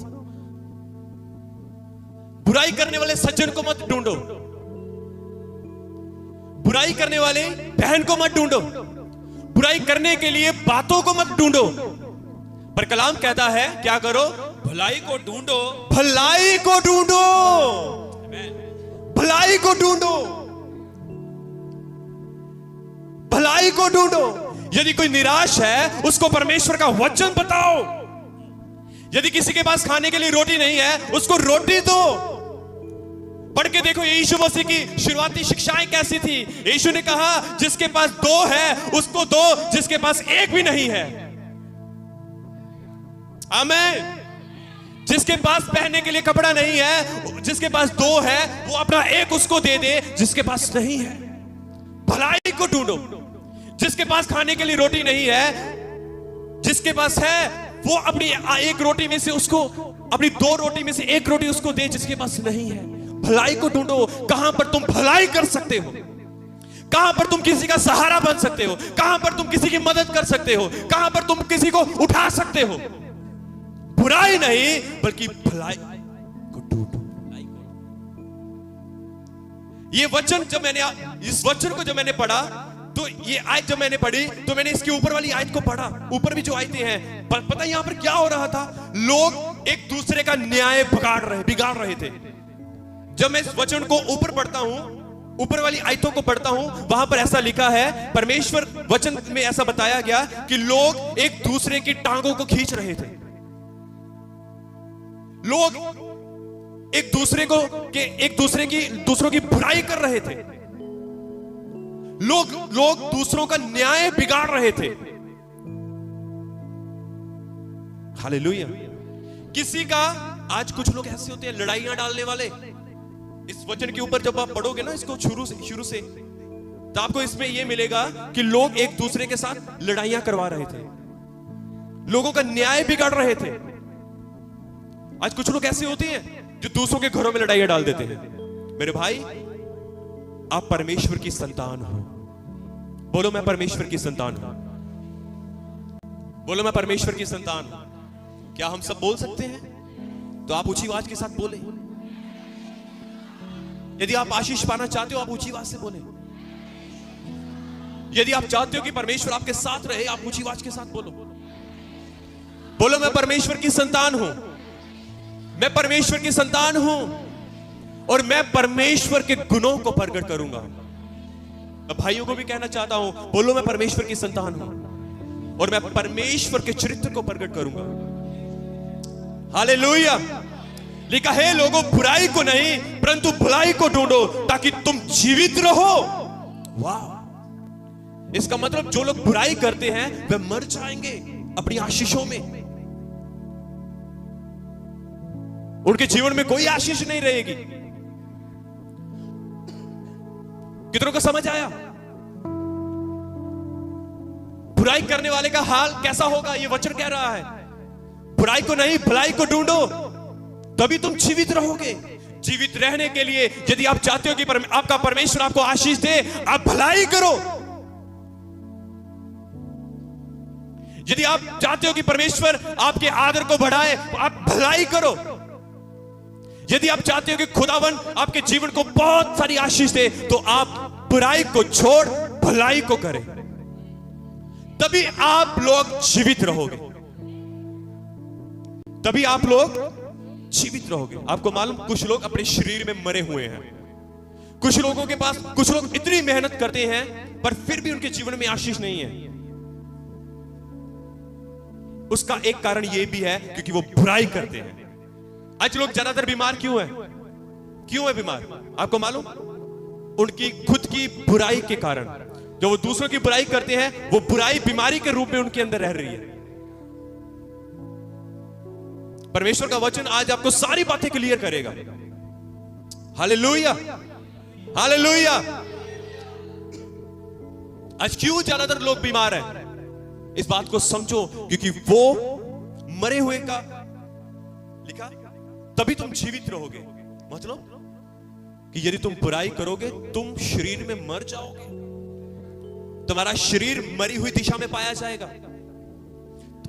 बुराई करने वाले सज्जन को मत ढूंढो। बुराई करने वाले बहन को मत ढूंढो। बुराई करने के लिए बातों को मत ढूंढो। पर कलाम कहता है क्या करो? भलाई को ढूंढो। भलाई को ढूंढो। भलाई को ढूंढो। भलाई को ढूंढो। यदि कोई निराश है, उसको परमेश्वर का वचन बताओ। यदि किसी के पास खाने के लिए रोटी नहीं है, उसको रोटी दो। पढ़ के देखो यीशु मसीह की शुरुआती शिक्षाएं कैसी थी। यीशु ने कहा, जिसके पास 2 है उसको दो, जिसके पास 1 भी नहीं है। आमीन। जिसके पास पहनने के लिए कपड़ा नहीं है, जिसके पास 2 है, वो अपना 1 उसको दे दे, जिसके पास नहीं है। भलाई को ढूंढो। जिसके पास खाने के लिए रोटी नहीं है, जिसके पास है वो अपनी 1 रोटी में से उसको, अपनी 2 रोटी में से 1 रोटी उसको दे, जिसके पास नहीं है। भलाई को ढूंढो। कहां पर तुम भलाई कर सकते हो, कहां पर तुम किसी का सहारा बन सकते हो, कहां पर तुम किसी की मदद कर सकते हो, कहां पर तुम किसी को उठा सकते हो। बुराई नहीं बल्कि भलाई को ढूंढो। ये वचन जब मैंने, इस वचन को जब मैंने पढ़ा, तो ये आयत जब मैंने पढ़ी, तो मैंने इसके ऊपर वाली आयत को पढ़ा। ऊपर भी जो आयतें हैं, पता है यहां पर क्या हो रहा था? लोग एक दूसरे का न्याय बिगाड़ रहे थे। जब मैं इस वचन को ऊपर पढ़ता हूं, ऊपर वाली आयतों को पढ़ता हूं, वहां पर ऐसा लिखा है, परमेश्वर वचन में ऐसा बताया गया कि लोग एक दूसरे की टांगों को खींच रहे थे। लोग दूसरों की बुराई कर रहे थे। लोग दूसरों का न्याय बिगाड़ रहे थे। हालेलुया। किसी का, आज कुछ लोग ऐसे होते हैं लड़ाइयां डालने वाले। इस वचन के ऊपर जब आप पढ़ोगे ना इसको शुरू से, तो आपको इसमें यह मिलेगा कि लोग एक दूसरे के साथ लड़ाइयां करवा रहे थे, लोगों का न्याय बिगाड़ रहे थे। आज कुछ लोग ऐसे होते हैं जो दूसरों के घरों में लड़ाइयां डाल देते हैं। मेरे भाई, आप परमेश्वर की संतान हो। बोलो मैं परमेश्वर की संतान हूं। बोलो मैं परमेश्वर की संतान हूं। क्या हम सब बोल सकते हैं? तो आप ऊंची आवाज के साथ बोले। यदि आप आशीष पाना चाहते हो, आप ऊंची आवाज से बोले। यदि आप चाहते हो कि परमेश्वर आपके साथ रहे, आप ऊंची आवाज के साथ बोलो। बोलो मैं परमेश्वर की संतान हूं। मैं परमेश्वर की संतान हूं और मैं परमेश्वर के गुणों को प्रकट करूंगा। मैं भाइयों को भी कहना चाहता हूं, बोलो मैं परमेश्वर की संतान हूं और मैं परमेश्वर के चरित्र को प्रकट करूंगा। हालेलुया। लिखा है, लोगों बुराई को नहीं परंतु भलाई को ढूंढो ताकि तुम जीवित रहो। वाह। इसका मतलब जो लोग बुराई करते हैं वे मर जाएंगे अपनी आशीषों में। उनके जीवन में कोई आशीष नहीं रहेगी। कितनों को समझ आया? बुराई करने वाले का हाल कैसा होगा, यह वचन कह रहा है। बुराई को नहीं भलाई को ढूंढो, तभी तुम जीवित रहोगे। जीवित रहने के लिए यदि आप चाहते हो कि आपका परमेश्वर आपको आशीष दे, आप भलाई करो। यदि आप चाहते हो कि परमेश्वर आपके आदर को बढ़ाए, आप भलाई करो। यदि आप चाहते हो कि खुदावन आपके जीवन को बहुत सारी आशीष दे, तो आप बुराई को छोड़ भलाई को करें। तभी आप लोग जीवित रहोगे। तभी आप लोग जीवित रहोगे। आपको मालूम, कुछ लोग अपने शरीर में मरे हुए हैं। कुछ लोगों के पास, कुछ लोग इतनी मेहनत करते हैं पर फिर भी उनके जीवन में आशीष नहीं है। उसका एक कारण यह भी है क्योंकि वो बुराई करते हैं। आज लोग ज्यादातर बीमार क्यों है बीमार? आपको मालूम, उनकी खुद की बुराई के कारण। जो वो दूसरों की बुराई करते हैं, वो बुराई बीमारी के रूप में उनके अंदर रह रही है। परमेश्वर का वचन आज आपको सारी बातें क्लियर करेगा। Hallelujah, hallelujah. आज क्यों ज्यादातर लोग बीमार हैं? इस बात को समझो, क्योंकि वो मरे हुए का लिखा, तभी तुम जीवित रहोगे। मतलब कि यदि तुम बुराई करोगे, तुम शरीर में मर जाओगे। तुम्हारा शरीर मरी हुई दिशा में पाया जाएगा।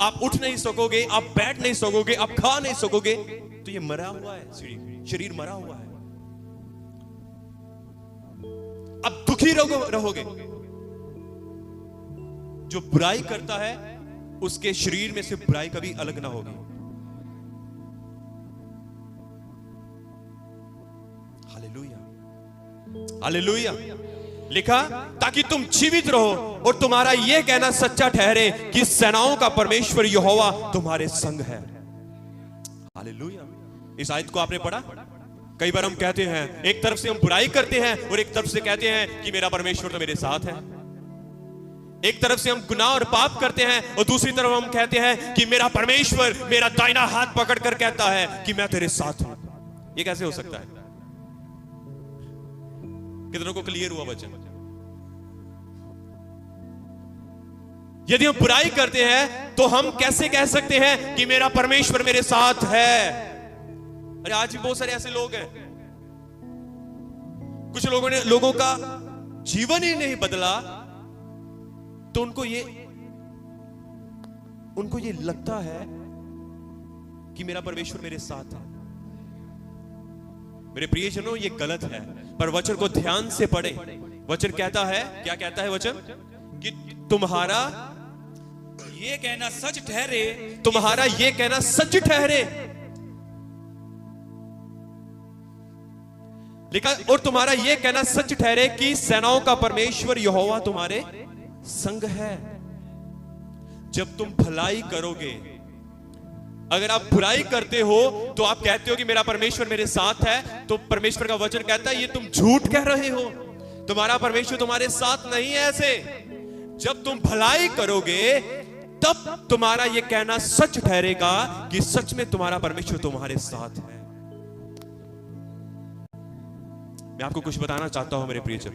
आप उठ नहीं सकोगे, आप बैठ नहीं सकोगे, आप खा नहीं सकोगे। तो ये मरा हुआ है, शरीर मरा हुआ है। अब दुखी रहोगे। जो बुराई करता है, उसके शरीर में से बुराई कभी अलग ना होगी। हालेलुया। लिखा, ताकि तुम जीवित रहो और तुम्हारा यह कहना सच्चा ठहरे कि सेनाओं का परमेश्वर यहोवा तुम्हारे संग है। हालेलुया। इस आयत को आपने पढ़ा? कई बार हम कहते हैं, एक तरफ से हम बुराई करते हैं और एक तरफ से कहते हैं कि मेरा परमेश्वर तो मेरे साथ है। एक तरफ से हम गुनाह और पाप करते हैं और दूसरी तरफ हम कहते हैं कि मेरा परमेश्वर मेरा दाहिना हाथ पकड़कर कहता है कि मैं तेरे साथ हूं। यह कैसे हो सकता है? कितनों को क्लियर हुआ वचन? यदि हम बुराई करते हैं तो हम कैसे कह सकते हैं कि मेरा परमेश्वर मेरे साथ है? अरे आज भी बहुत सारे ऐसे लोग हैं, कुछ लोगों का जीवन ही नहीं बदला, तो उनको ये लगता है कि मेरा परमेश्वर मेरे साथ है। मेरे प्रियजनों, ये गलत है। पर वचन को ध्यान से पढ़े। वचन कहता है, क्या कहता है वचन? कि तुम्हारा ये कहना सच ठहरे, तुम्हारा ये कहना सच ठहरे। लिखा, और तुम्हारा ये कहना सच ठहरे कि सेनाओं का परमेश्वर यहोवा तुम्हारे संग है। जब तुम भलाई करोगे, अगर आप बुराई करते हो तो आप कहते हो कि मेरा परमेश्वर मेरे साथ है, तो परमेश्वर का वचन कहता है ये तुम झूठ कह रहे हो, तुम्हारा परमेश्वर तुम्हारे साथ नहीं है। ऐसे जब तुम भलाई करोगे तब तुम्हारा ये कहना सच ठहरेगा कि सच में तुम्हारा परमेश्वर तुम्हारे साथ है। मैं आपको कुछ बताना चाहता हूं मेरे प्रियजन,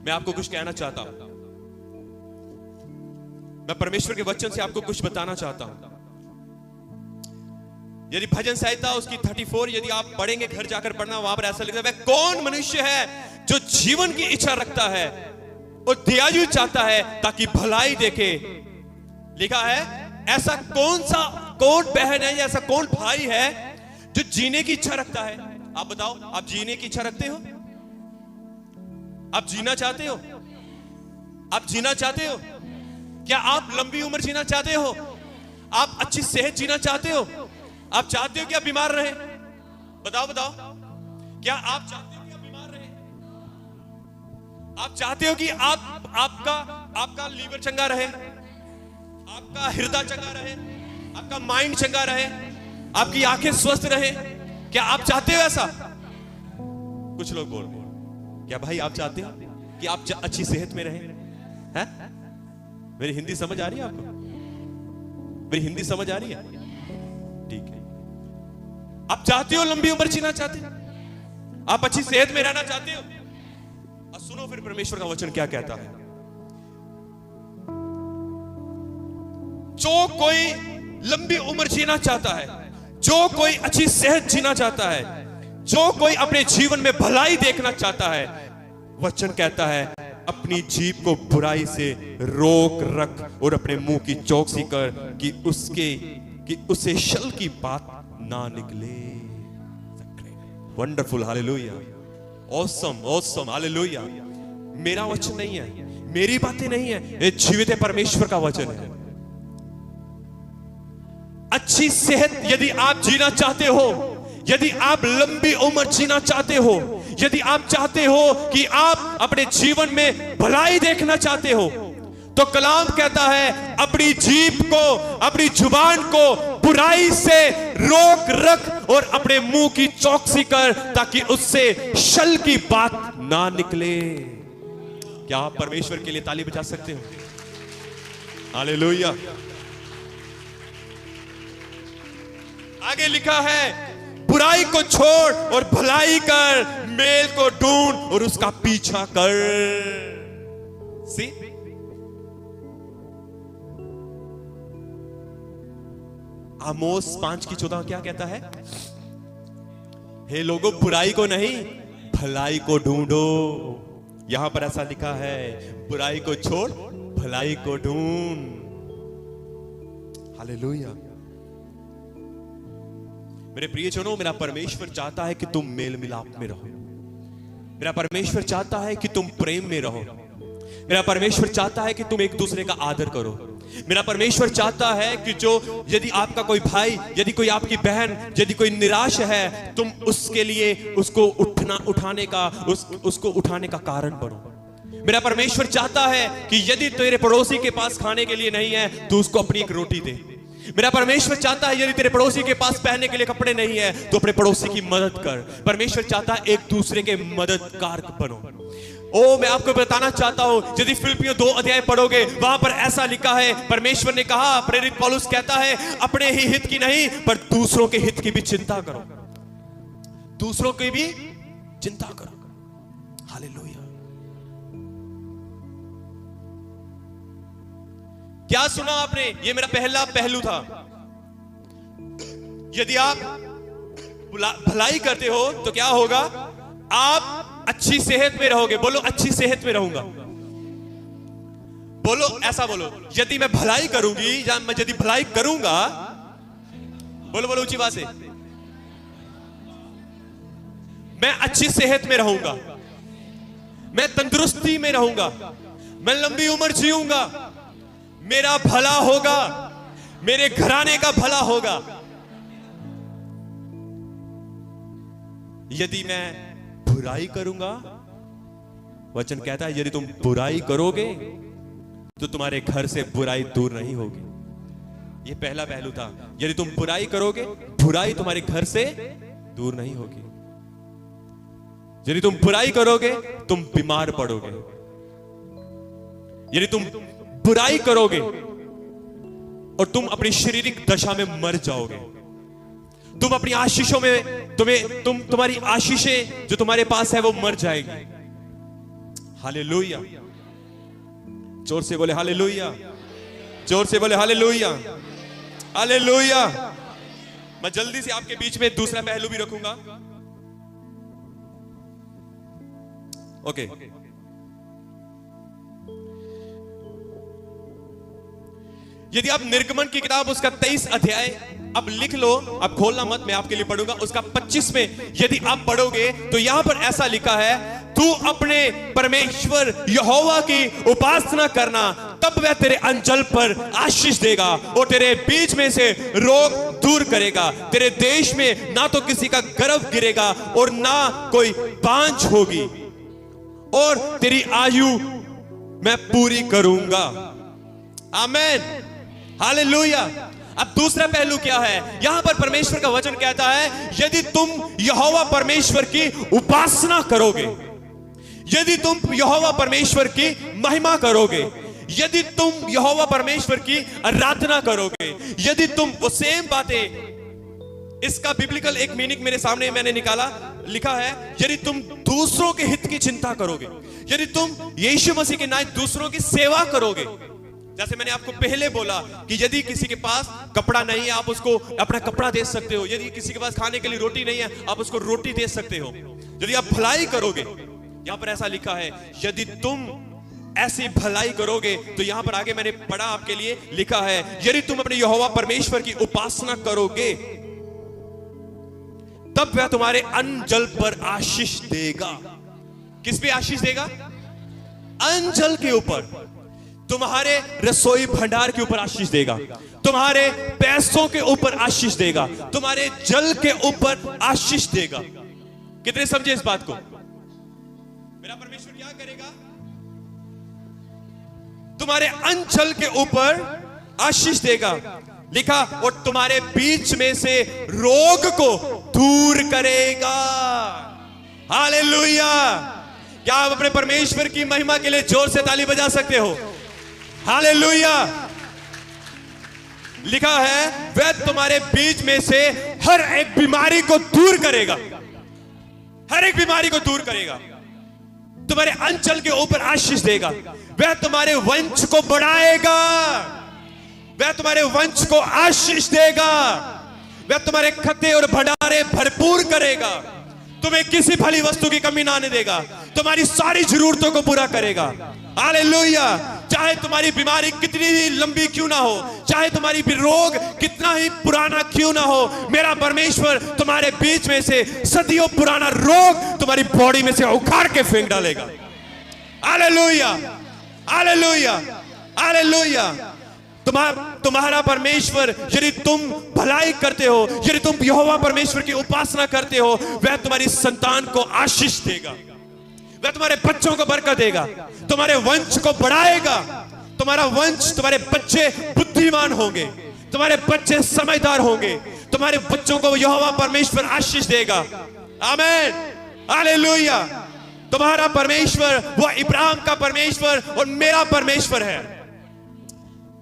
मैं आपको कुछ कहना चाहता हूं, मैं परमेश्वर के वचन से आपको कुछ बताना चाहता हूं। यदि भजन संहिता उसकी 34 यदि आप पढ़ेंगे, घर जाकर पढ़ना, वहां पर ऐसा लिखा है, वह कौन मनुष्य है जो जीवन की इच्छा रखता है और दयालु चाहता है ताकि भलाई देखे। लिखा है, ऐसा कौन बहन है या ऐसा कौन भाई है जो जीने की इच्छा रखता है? आप बताओ, आप जीने की इच्छा रखते हो? आप जीना चाहते हो? आप जीना चाहते हो? क्या आप लंबी उम्र जीना चाहते हो? आप अच्छी सेहत जीना चाहते हो? आप चाहते हो कि आप बीमार रहे? बताओ बताओ, क्या आप चाहते हो कि आप बीमार रहे? आप चाहते हो कि आपका लीवर चंगा रहे, आपका हृदय चंगा रहे, आपका माइंड चंगा रहे, आपकी आंखें स्वस्थ रहे? क्या आप चाहते हो ऐसा? कुछ लोग बोल रहे हैं, क्या भाई आप चाहते हो कि आप अच्छी सेहत में रहे? हैं? मेरी हिंदी समझ आ रही है आपको? मेरी हिंदी समझ आ रही है? ठीक है। आप चाहते हो लंबी उम्र जीना चाहते हो? आप अच्छी सेहत में रहना चाहते हो? और सुनो फिर परमेश्वर का वचन क्या कहता है। जो कोई लंबी उम्र जीना चाहता है, जो कोई अच्छी सेहत जीना चाहता है, जो कोई अपने जीवन में भलाई देखना चाहता है, वचन कहता है अपनी जीभ को बुराई से रोक रख और अपने मुंह की चौकसी कर कि उसे छल की बात ना निकले। Wonderful, hallelujah, awesome awesome, hallelujah. मेरा वचन नहीं है, मेरी बातें नहीं है, ये जीवित परमेश्वर का वचन है। अच्छी सेहत यदि आप जीना चाहते हो, यदि आप लंबी उम्र जीना चाहते हो, यदि आप चाहते हो कि आप अपने जीवन में भलाई देखना चाहते हो, तो कलाम कहता है अपनी जीभ को, अपनी जुबान को बुराई से रोक रख और अपने मुंह की चौकसी कर ताकि उससे छल की बात ना निकले। क्या आप परमेश्वर के लिए ताली बजा सकते हो? हालेलुया। आगे लिखा है बुराई को छोड़ और भलाई कर, मेल को ढूंढ और उसका पीछा कर। सी, आमोस 5:14 क्या कहता है? हे लोगों, बुराई को नहीं भलाई को ढूंढो। यहां पर ऐसा लिखा है, बुराई को छोड़ भलाई को ढूंढ। हालेलुया। मेरे प्रियजनों, मेरा परमेश्वर चाहता है कि तुम मेल मिलाप में रहो। मेरा परमेश्वर चाहता है कि तुम प्रेम में रहो। मेरा परमेश्वर चाहता है कि तुम एक दूसरे का आदर करो। मेरा परमेश्वर चाहता है कि यदि आपका कोई भाई, यदि कोई आपकी बहन, यदि कोई निराश है, तुम उसके लिए उसको उठाने का कारण बनो। मेरा परमेश्वर चाहता है कि यदि तेरे पड़ोसी के पास खाने के लिए नहीं है तो उसको अपनी एक रोटी दे। मेरा परमेश्वर चाहता है यदि तेरे पड़ोसी के पास पहनने के लिए कपड़े नहीं है तो अपने पड़ोसी की मदद कर। परमेश्वर चाहता है एक दूसरे के मददगार बनो। मैं आपको बताना चाहता हूं, यदि फिलिपियों 2 अध्याय पढ़ोगे, वहां पर ऐसा लिखा है, परमेश्वर ने कहा, प्रेरित पौलुस कहता है, अपने ही हित की नहीं पर दूसरों के हित की भी चिंता करो। दूसरों की भी चिंता करो। हालेलुया। क्या सुना आपने? ये मेरा पहला पहलू था। यदि आप भलाई करते हो तो क्या होगा? आप अच्छी सेहत में रहोगे। बोलो, अच्छी सेहत में रहूंगा। बोलो, ऐसा बोलो, यदि मैं भलाई करूंगी या मैं यदि भलाई करूंगा, बोलो बोलो ऊंची बात से, मैं अच्छी सेहत में रहूंगा, मैं तंदुरुस्ती में रहूंगा, मैं लंबी उम्र जीऊंगा, मेरा भला होगा, मेरे घराने का भला होगा। यदि मैं बुराई करूंगा, वचन कहता है यदि तुम बुराई करोगे तो तुम्हारे घर से बुराई दूर नहीं होगी। यह पहला पहलू था, यदि तुम बुराई करोगे बुराई तुम्हारे घर से दूर नहीं होगी। यदि तुम बुराई करोगे तुम बीमार पड़ोगे। यदि तुम बुराई करोगे और तुम अपनी शारीरिक दशा में मर जाओगे, तुम अपनी आशीषों में तुम्हारी आशीषें जो तुम्हारे पास है वो मर जाएगी। हालेलुया, जोर से बोले हालेलुया, जोर से बोले हालेलुया, हालेलुया। मैं जल्दी से आपके बीच में दूसरा पहलू भी रखूंगा। ओके, यदि आप निर्गमन की किताब उसका 23 अध्याय अब लिख लो, अब खोलना मत, मैं आपके लिए पढ़ूंगा। उसका 25 में यदि आप पढ़ोगे तो यहां पर ऐसा लिखा है, तू अपने परमेश्वर यहोवा की उपासना करना, तब वह तेरे अंचल पर आशीष देगा और तेरे बीच में से रोग दूर करेगा। तेरे देश में ना तो किसी का गर्भ गिरेगा और ना कोई बांझ होगी, और तेरी आयु मैं पूरी करूंगा। आमीन, हालेलुया। अब दूसरा पहलू क्या है? यहां पर परमेश्वर का वचन कहता है, यदि तुम यहोवा परमेश्वर की उपासना करोगे, यदि तुम यहोवा परमेश्वर की महिमा करोगे, यदि तुम यहोवा परमेश्वर की आराधना करोगे, यदि तुम वो सेम बातें, इसका बिब्लिकल एक मीनिंग मेरे सामने मैंने निकाला, लिखा है, यदि तुम दूसरों के हित की चिंता करोगे, यदि तुम यीशु मसीह के नाम दूसरों की सेवा करोगे। जैसे मैंने आपको पहले बोला कि यदि किसी के पास कपड़ा नहीं है आप उसको अपना कपड़ा दे सकते हो, यदि किसी के पास खाने के लिए रोटी नहीं है आप उसको रोटी दे सकते हो। यदि आप भलाई करोगे, यहां पर ऐसा लिखा है, यदि तुम ऐसी भलाई करोगे, तो यहां पर आगे मैंने पढ़ा आपके लिए, लिखा है, यदि तुम अपने यहोवा परमेश्वर की उपासना करोगे तब वह तुम्हारे अन्न जल पर आशीष देगा। किस पे आशीष देगा? अन्न जल के ऊपर, तुम्हारे रसोई भंडार के ऊपर आशीष देगा, तुम्हारे पैसों के ऊपर आशीष देगा, तुम्हारे जल के ऊपर आशीष देगा। कितने समझे इस बात को? मेरा परमेश्वर क्या करेगा? तुम्हारे अन्न जल के ऊपर आशीष देगा। लिखा, और तुम्हारे बीच में से रोग को दूर करेगा। हालेलुया। क्या आप अपने परमेश्वर की महिमा के लिए जोर से ताली बजा सकते हो? हालेलुया। लिखा है, वह तुम्हारे बीच में से हर एक बीमारी को दूर करेगा, हर एक बीमारी को दूर करेगा, तुम्हारे अंचल के ऊपर आशीष देगा, वह तुम्हारे वंश को बढ़ाएगा, वह तुम्हारे वंश को आशीष देगा, वह तुम्हारे खत्ते और भंडारे भरपूर करेगा, तुम्हें किसी भली वस्तु की कमी ना आने देगा, तुम्हारी सारी जरूरतों को पूरा करेगा। हालेलुया। चाहे तुम्हारी बीमारी कितनी ही लंबी क्यों ना हो, चाहे तुम्हारी रोग कितना ही पुराना क्यों ना हो, मेरा परमेश्वर तुम्हारे बीच में से सदियों पुराना रोग तुम्हारी बॉडी में से उखाड़ के फेंक डालेगा। Hallelujah, hallelujah, hallelujah. तुम्हारा परमेश्वर, यदि तुम भलाई करते हो, यदि तुम यहोवा परमेश्वर की उपासना करते हो, वह तुम्हारी संतान को आशीष देगा, वह तुम्हारे बच्चों को बरकत देगा, तुम्हारे वंश को बढ़ाएगा, तुम्हारा वंश, तुम्हारे बच्चे बुद्धिमान होंगे, तुम्हारे बच्चे समझदार होंगे, तुम्हारे बच्चों को यहोवा परमेश्वर आशीष देगा। आमीन, हालेलुया। तुम्हारा परमेश्वर वो इब्राहिम का परमेश्वर और मेरा परमेश्वर है,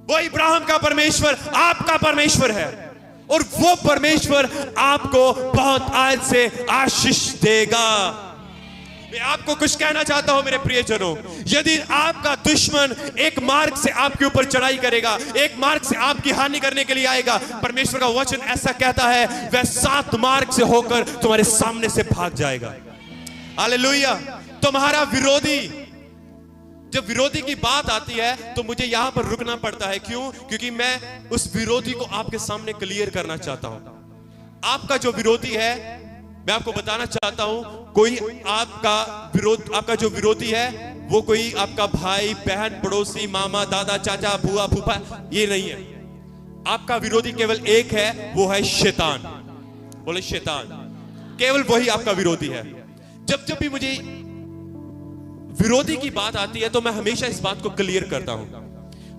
वो इब्राहिम का परमेश्वर आपका परमेश्वर है, और वो परमेश्वर आपको बहुत आज से आशीष देगा। मैं आपको कुछ कहना चाहता हूं मेरे प्रियजनों, यदि आपका दुश्मन एक मार्ग से आपके ऊपर चढ़ाई करेगा, एक मार्ग से आपकी हानि करने के लिए आएगा, परमेश्वर का वचन ऐसा कहता है, वह 7 मार्ग से होकर तुम्हारे सामने से भाग जाएगा। हालेलुया। तुम्हारा विरोधी, जब विरोधी की बात आती है तो मुझे यहां पर रुकना पड़ता है। क्यों? क्योंकि मैं उस विरोधी को आपके सामने क्लियर करना चाहता हूं। आपका जो विरोधी है मैं आपको बताना चाहता हूं, कोई आपका जो विरोधी है वो कोई आपका भाई बहन पड़ोसी मामा दादा चाचा बुआ फूफा ये नहीं है। आपका विरोधी केवल एक है, वो है शैतान। बोले शैतान, केवल वही आपका विरोधी है। जब जब भी मुझे विरोधी की बात आती है तो मैं हमेशा इस बात को क्लियर करता हूं,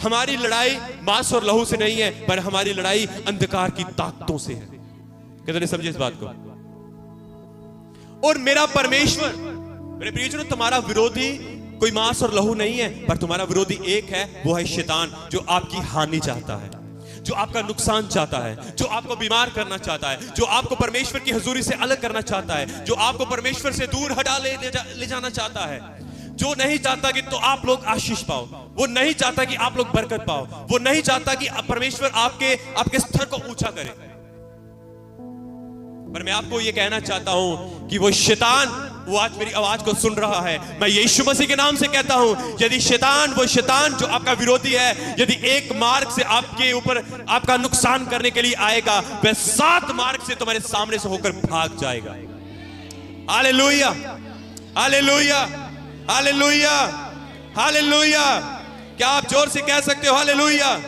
हमारी लड़ाई मांस और लहू से नहीं है, पर हमारी लड़ाई अंधकार की ताकतों से है। कितने समझे इस बात को? और मेरा परमेश्वर, मेरे प्रियजनों, तुम्हारा विरोधी कोई मांस और लहू नहीं है, पर तुम्हारा विरोधी एक है, वो है शैतान, जो आपकी हानि चाहता है, जो आपका नुकसान चाहता है, जो आपको बीमार करना चाहता है, जो आपको परमेश्वर की हुजूरी से अलग करना चाहता है, जो आपको परमेश्वर से दूर हटा ले जाना चाहता है, जो नहीं चाहता कि तो आप लोग आशीष पाओ, वो नहीं चाहता कि आप लोग बरकत पाओ, वो नहीं चाहता कि परमेश्वर आपके स्तर को ऊंचा करे। पर मैं आपको ये कहना चाहता हूं कि वो शैतान, वो आज मेरी आवाज को सुन रहा है, मैं यीशु मसीह के नाम से कहता हूं, यदि शैतान, वो शैतान जो आपका विरोधी है, यदि एक मार्ग से आपके ऊपर आपका नुकसान करने के लिए आएगा, वह 7 मार्ग से तुम्हारे सामने से होकर भाग जाएगा। Hallelujah, hallelujah, hallelujah, hallelujah. क्या आप जोर से कह सकते हो हालेलुया?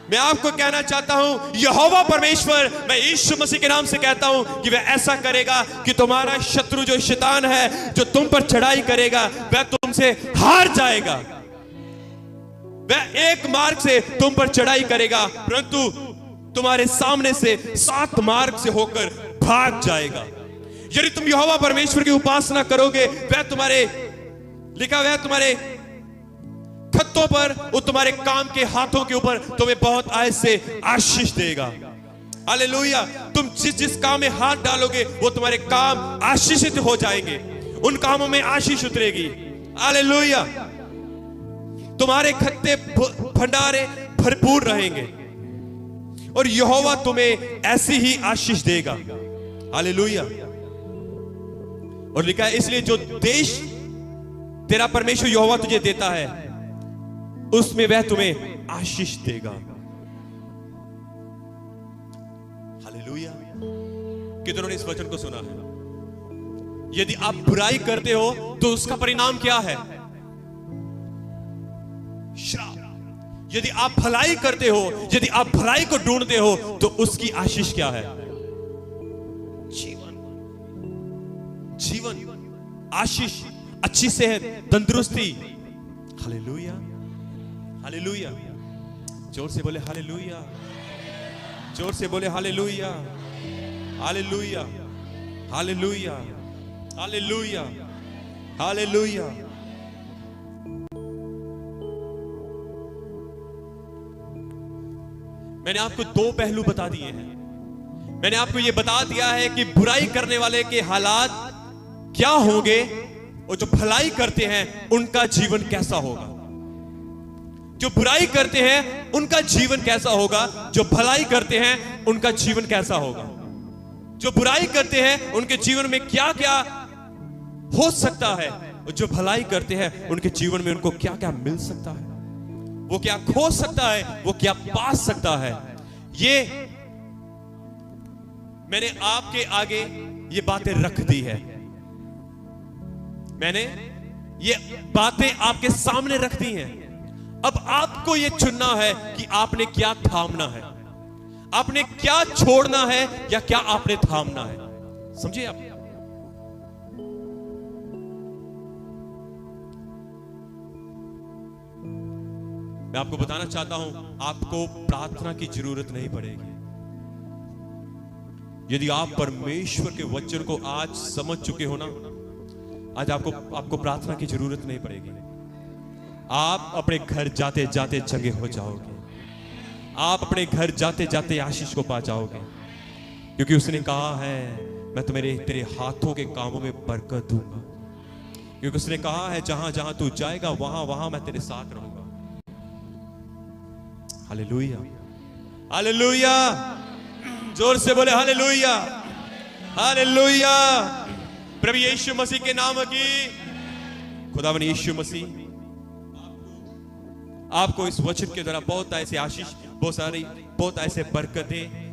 मैं आपको कहना चाहता हूं, यहोवा परमेश्वर, मैं यीशु मसीह के नाम से कहता हूं कि वह ऐसा करेगा कि तुम्हारा शत्रु जो शैतान है, जो तुम पर चढ़ाई करेगा, वह तुमसे हार जाएगा। वह एक मार्ग से तुम पर चढ़ाई करेगा, परंतु तुम्हारे सामने से 7 मार्ग से होकर भाग जाएगा। यदि तुम यहोवा परमेश्वर की उपासना करोगे, वह लिखा हुआ है तुम्हारे खत्तों पर, वो तुम्हारे काम के हाथों के ऊपर तुम्हें बहुत आय से आशीष देगा। हालेलुया। तुम जिस काम में हाथ डालोगे, वो तुम्हारे काम आशीषित हो जाएंगे, उन कामों में आशीष उतरेगी। हालेलुया। तुम्हारे खत्ते भंडारे भरपूर रहेंगे और यहोवा तुम्हें ऐसी ही आशीष देगा। हालेलुया। और लिखा है, इसलिए जो देश तेरा परमेश्वर यहोवा तुझे देता है, उसमें वह तुम्हें आशीष देगा। हालेलुया। कितनों ने इस वचन को सुना है? यदि आप बुराई करते हो तो उसका परिणाम क्या है? श्राप। यदि आप भलाई करते हो, यदि आप भलाई को ढूंढते हो, तो उसकी आशीष क्या है? जीवन, जीवन, आशीष, अच्छी सेहत, तंदुरुस्ती। Hallelujah, hallelujah. जोर से बोले हालेलुया, जोर से बोले hallelujah, hallelujah, hallelujah, hallelujah, hallelujah. मैंने आपको 2 पहलू बता दिए हैं। मैंने आपको यह बता दिया है कि बुराई करने वाले के हालात क्या होंगे और जो भलाई करते हैं उनका जीवन कैसा होगा। जो बुराई करते हैं उनका जीवन कैसा होगा, जो भलाई करते हैं उनका जीवन कैसा होगा। जो बुराई करते हैं उनके जीवन में क्या क्या हो सकता है, और जो भलाई करते हैं उनके जीवन में उनको क्या क्या मिल सकता है, वो क्या खो सकता है, वो क्या पा सकता है। ये मैंने आपके आगे ये बातें रख दी है। मैंने ये बातें आपके सामने रख दी हैं। अब आपको यह चुनना है कि आपने क्या थामना है, आपने क्या छोड़ना है या क्या आपने थामना है। समझिए आप? मैं आपको बताना चाहता हूं, आपको प्रार्थना की जरूरत नहीं पड़ेगी। यदि आप परमेश्वर के वचन को आज समझ चुके हो ना, आज आपको प्रार्थना की जरूरत नहीं पड़ेगी। आप अपने घर जाते जाते जगे हो जाओगे। आप अपने घर जाते जाते आशीष को पा जाओगे, क्योंकि उसने कहा है, मैं तुम्हें तेरे हाथों के कामों में बरकत दूंगा। क्योंकि उसने कहा है, जहां जहां तू जाएगा वहां वहां मैं तेरे साथ रहूंगा। Hallelujah, hallelujah. जोर से बोले हालेलुया, हालेलुया। प्रभु यीशु मसीह के नाम की खुदावन यीशु मसीह आपको इस वचन के द्वारा बहुत ऐसे आशीष, बहुत ऐसे बरकतें